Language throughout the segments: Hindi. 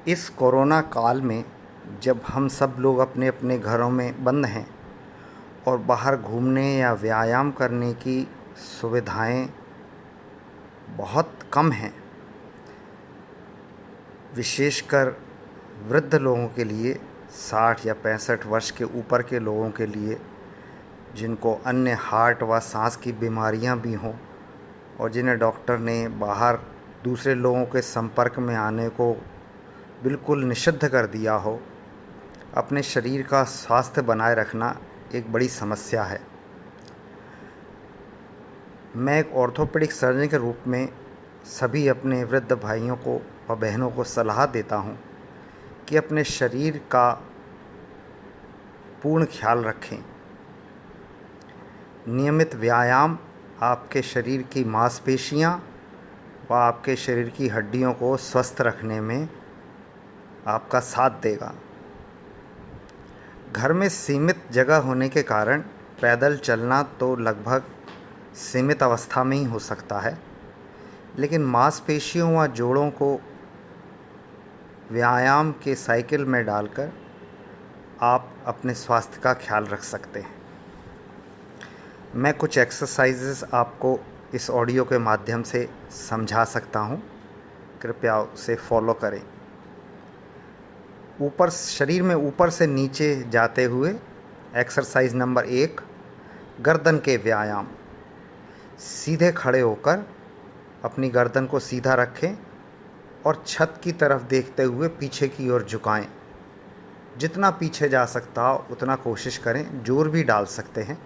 इस कोरोना काल में जब हम सब लोग अपने अपने घरों में बंद हैं और बाहर घूमने या व्यायाम करने की सुविधाएं बहुत कम हैं, विशेषकर वृद्ध लोगों के लिए, 60 या 65 वर्ष के ऊपर के लोगों के लिए, जिनको अन्य हार्ट व सांस की बीमारियां भी हों और जिन्हें डॉक्टर ने बाहर दूसरे लोगों के संपर्क में आने को बिल्कुल निषिद्ध कर दिया हो, अपने शरीर का स्वास्थ्य बनाए रखना एक बड़ी समस्या है। मैं एक ऑर्थोपेडिक सर्जन के रूप में सभी अपने वृद्ध भाइयों को व बहनों को सलाह देता हूं कि अपने शरीर का पूर्ण ख्याल रखें। नियमित व्यायाम आपके शरीर की मांसपेशियां व आपके शरीर की हड्डियों को स्वस्थ रखने में आपका साथ देगा। घर में सीमित जगह होने के कारण पैदल चलना तो लगभग सीमित अवस्था में ही हो सकता है, लेकिन मांसपेशियों व जोड़ों को व्यायाम के साइकिल में डालकर आप अपने स्वास्थ्य का ख्याल रख सकते हैं। मैं कुछ एक्सरसाइजेस आपको इस ऑडियो के माध्यम से समझा सकता हूँ, कृपया उसे फॉलो करें। शरीर में ऊपर से नीचे जाते हुए एक्सरसाइज नंबर 1, गर्दन के व्यायाम। सीधे खड़े होकर अपनी गर्दन को सीधा रखें और छत की तरफ देखते हुए पीछे की ओर झुकाएं। जितना पीछे जा सकता हो उतना कोशिश करें, जोर भी डाल सकते हैं।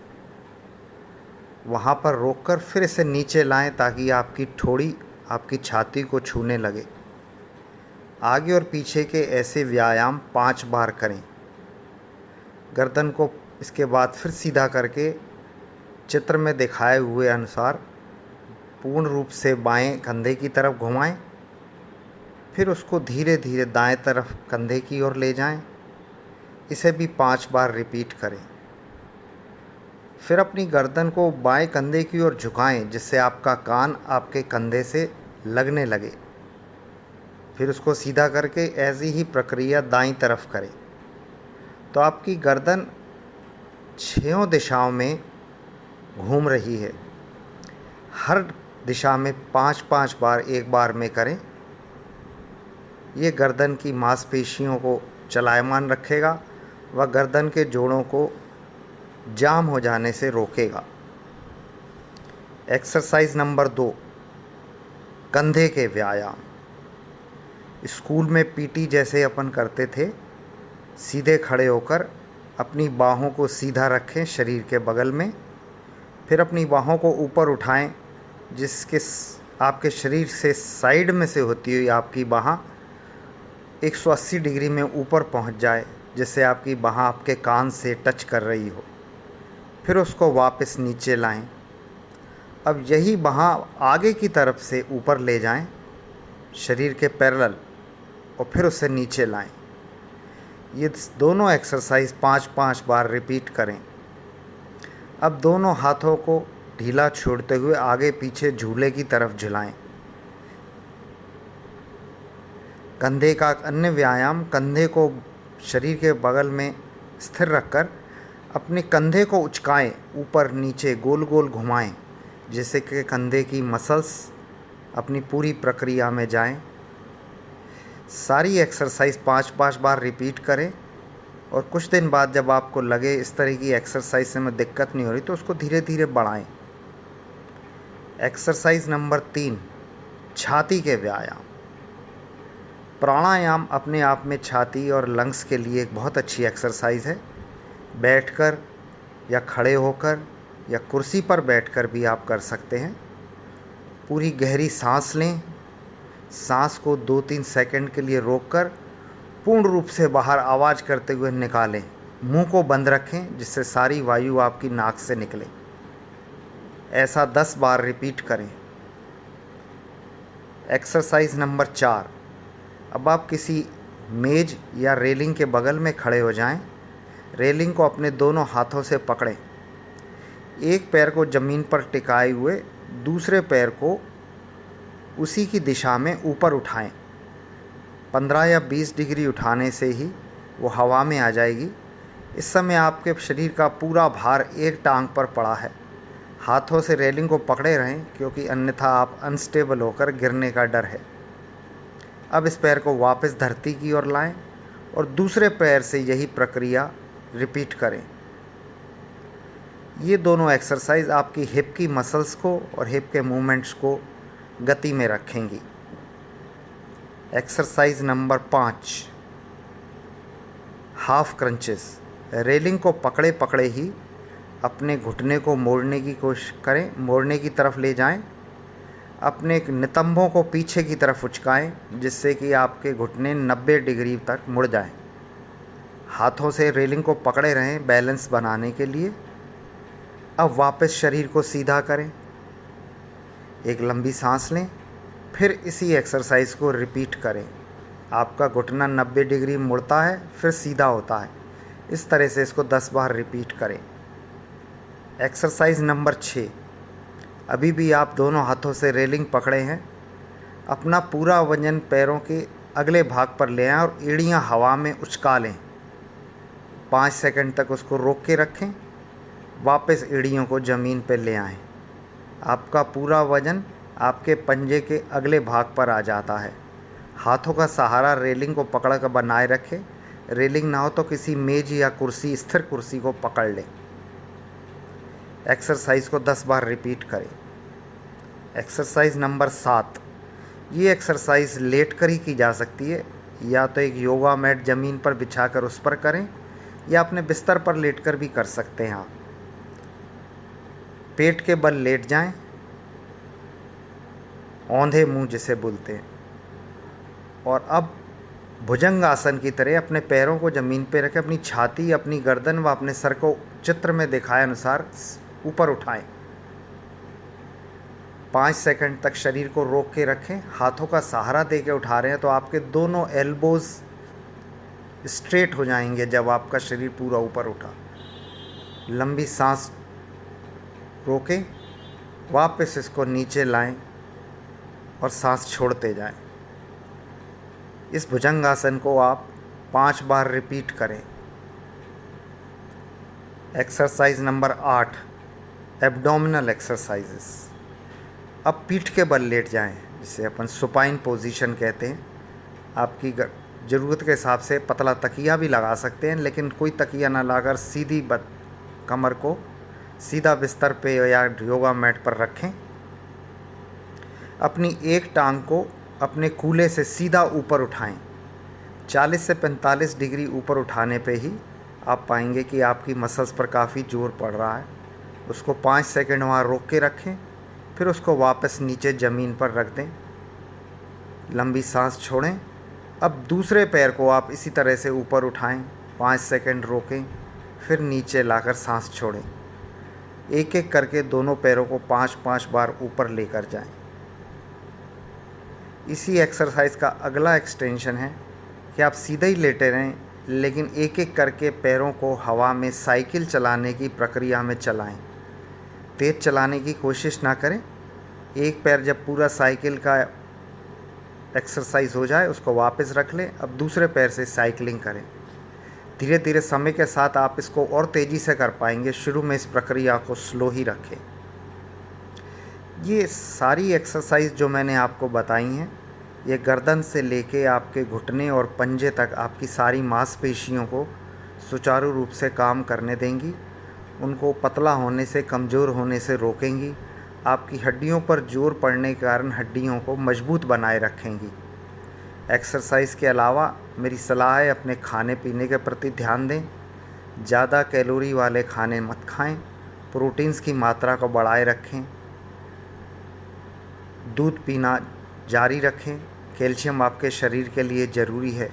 वहाँ पर रोककर फिर इसे नीचे लाएं ताकि आपकी ठोड़ी आपकी छाती को छूने लगे। आगे और पीछे के ऐसे व्यायाम 5 बार करें। गर्दन को इसके बाद फिर सीधा करके चित्र में दिखाए हुए अनुसार पूर्ण रूप से बाएं कंधे की तरफ घुमाएं, फिर उसको धीरे धीरे दाएं तरफ कंधे की ओर ले जाएं। इसे भी 5 बार रिपीट करें। फिर अपनी गर्दन को बाएं कंधे की ओर झुकाएं जिससे आपका कान आपके कंधे से लगने लगे। फिर उसको सीधा करके ऐसी ही प्रक्रिया दाईं तरफ करें तो आपकी गर्दन 6 दिशाओं में घूम रही है। हर दिशा में 5-5 बार एक बार में करें। ये गर्दन की मांसपेशियों को चलायमान रखेगा व गर्दन के जोड़ों को जाम हो जाने से रोकेगा। एक्सरसाइज नंबर 2, कंधे के व्यायाम। स्कूल में पीटी जैसे अपन करते थे। सीधे खड़े होकर अपनी बाहों को सीधा रखें शरीर के बगल में, फिर अपनी बाहों को ऊपर उठाएं जिसके आपके शरीर से साइड में से होती हुई आपकी बाह 180 डिग्री में ऊपर पहुंच जाए, जिससे आपकी बाह आपके कान से टच कर रही हो। फिर उसको वापस नीचे लाएं। अब यही बाह आगे की तरफ से ऊपर ले जाएं शरीर के पैरेलल और फिर उसे नीचे लाएं। ये दोनों एक्सरसाइज 5-5 बार रिपीट करें। अब दोनों हाथों को ढीला छोड़ते हुए आगे पीछे झूले की तरफ झुलाएं। कंधे का अन्य व्यायाम, कंधे को शरीर के बगल में स्थिर रखकर अपने कंधे को उचकाएं, ऊपर नीचे गोल गोल घुमाएं जिससे कि कंधे की मसल्स अपनी पूरी प्रक्रिया में जाएं। सारी एक्सरसाइज 5-5 बार रिपीट करें और कुछ दिन बाद जब आपको लगे इस तरह की एक्सरसाइज से में दिक्कत नहीं हो रही तो उसको धीरे धीरे बढ़ाएं। एक्सरसाइज नंबर 3, छाती के व्यायाम। प्राणायाम अपने आप में छाती और लंग्स के लिए एक बहुत अच्छी एक्सरसाइज है। बैठकर या खड़े होकर या कुर्सी पर बैठकर भी आप कर सकते हैं। पूरी गहरी सांस लें। सांस को 2-3 सेकंड के लिए रोककर पूर्ण रूप से बाहर आवाज़ करते हुए निकालें। मुंह को बंद रखें जिससे सारी वायु आपकी नाक से निकले। ऐसा 10 बार रिपीट करें। एक्सरसाइज नंबर 4, अब आप किसी मेज या रेलिंग के बगल में खड़े हो जाएं। रेलिंग को अपने दोनों हाथों से पकड़ें। एक पैर को ज़मीन पर टिकाए हुए दूसरे पैर को उसी की दिशा में ऊपर उठाएं। 15 या 20 डिग्री उठाने से ही वो हवा में आ जाएगी। इस समय आपके शरीर का पूरा भार एक टांग पर पड़ा है। हाथों से रेलिंग को पकड़े रहें, क्योंकि अन्यथा आप अनस्टेबल होकर गिरने का डर है। अब इस पैर को वापस धरती की ओर लाएं और दूसरे पैर से यही प्रक्रिया रिपीट करें। ये दोनों एक्सरसाइज आपकी हिप की मसल्स को और हिप के मूवमेंट्स को गति में रखेंगी। Exercise number 5, half crunches. Railing को पकड़े पकड़े ही अपने घुटने को मोड़ने की कोशिश करें, मोड़ने की तरफ ले जाएं। अपने नितंबों को पीछे की तरफ उचकाएं, जिससे कि आपके घुटने 90 डिग्री तक मुड़ जाएं। हाथों से रेलिंग को पकड़े रहें बैलेंस बनाने के लिए। अब वापस शरीर को सीधा करें, एक लंबी सांस लें, फिर इसी एक्सरसाइज को रिपीट करें। आपका घुटना 90 डिग्री मुड़ता है, फिर सीधा होता है। इस तरह से इसको 10 बार रिपीट करें। एक्सरसाइज नंबर 6, अभी भी आप दोनों हाथों से रेलिंग पकड़े हैं। अपना पूरा वजन पैरों के अगले भाग पर ले आएं और एड़ियां हवा में उचका लें। 5 सेकंड तक उसको रोक के रखें, वापस एड़ियों को ज़मीन पर ले आएं। आपका पूरा वजन आपके पंजे के अगले भाग पर आ जाता है। हाथों का सहारा रेलिंग को पकड़ कर बनाए रखें। रेलिंग ना हो तो किसी मेज या कुर्सी, स्थिर कुर्सी को पकड़ लें। एक्सरसाइज को 10 बार रिपीट करें। एक्सरसाइज नंबर 7, ये एक्सरसाइज लेट कर ही की जा सकती है। या तो एक योगा मैट ज़मीन पर बिछाकर उस पर करें, या अपने बिस्तर पर लेटकर भी कर सकते हैं आप। पेट के बल लेट जाएं, औंधे मुंह जिसे बोलते हैं। और अब भुजंगासन की तरह अपने पैरों को ज़मीन पर रखें, अपनी छाती, अपनी गर्दन व अपने सर को चित्र में दिखाए अनुसार ऊपर उठाएं। 5 सेकंड तक शरीर को रोक के रखें। हाथों का सहारा दे के उठा रहे हैं तो आपके दोनों एल्बोज़ स्ट्रेट हो जाएंगे जब आपका शरीर पूरा ऊपर उठा। लंबी सांस रोकें, वापस इसको नीचे लाएं और सांस छोड़ते जाएं। इस भुजंगासन को आप 5 बार रिपीट करें। Exercise number 8, abdominal exercises. अब पीठ के बल लेट जाएं, जिसे अपन सुपाइन पोजीशन कहते हैं। आपकी ज़रूरत के हिसाब से पतला तकिया भी लगा सकते हैं, लेकिन कोई तकिया ना लाकर सीधी कमर को सीधा बिस्तर पे या योगा मैट पर रखें। अपनी एक टांग को अपने कूल्हे से सीधा ऊपर उठाएं। 40 से 45 डिग्री ऊपर उठाने पे ही आप पाएंगे कि आपकी मसल्स पर काफ़ी जोर पड़ रहा है। उसको 5 सेकंड वहाँ रोक के रखें, फिर उसको वापस नीचे ज़मीन पर रख दें। लंबी सांस छोड़ें। अब दूसरे पैर को आप इसी तरह से ऊपर उठाएं, 5 सेकंड रोकें, फिर नीचे लाकर सांस छोड़ें। एक एक करके दोनों पैरों को 5-5 बार ऊपर लेकर जाएं। इसी एक्सरसाइज का अगला एक्सटेंशन है कि आप सीधे ही लेटे रहें, लेकिन एक एक करके पैरों को हवा में साइकिल चलाने की प्रक्रिया में चलाएं। तेज़ चलाने की कोशिश ना करें। एक पैर जब पूरा साइकिल का एक्सरसाइज हो जाए उसको वापस रख लें। अब दूसरे पैर से साइकिलिंग करें। धीरे धीरे समय के साथ आप इसको और तेज़ी से कर पाएंगे। शुरू में इस प्रक्रिया को स्लो ही रखें। ये सारी एक्सरसाइज जो मैंने आपको बताई हैं, ये गर्दन से लेके आपके घुटने और पंजे तक आपकी सारी मांसपेशियों को सुचारू रूप से काम करने देंगी। उनको पतला होने से, कमज़ोर होने से रोकेंगी। आपकी हड्डियों पर जोर पड़ने के कारण हड्डियों को मजबूत बनाए रखेंगी। एक्सरसाइज के अलावा मेरी सलाह है, अपने खाने पीने के प्रति ध्यान दें। ज़्यादा कैलोरी वाले खाने मत खाएं। प्रोटीन्स की मात्रा को बढ़ाए रखें। दूध पीना जारी रखें। कैल्शियम आपके शरीर के लिए ज़रूरी है।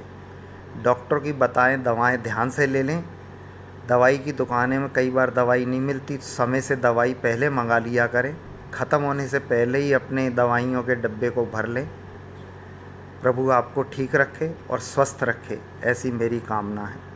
डॉक्टर की बताएं दवाएं ध्यान से ले लें। दवाई की दुकानें में कई बार दवाई नहीं मिलती, तो समय से दवाई पहले मंगा लिया करें। ख़त्म होने से पहले ही अपने दवाइयों के डब्बे को भर लें। प्रभु आपको ठीक रखे और स्वस्थ रखे, ऐसी मेरी कामना है।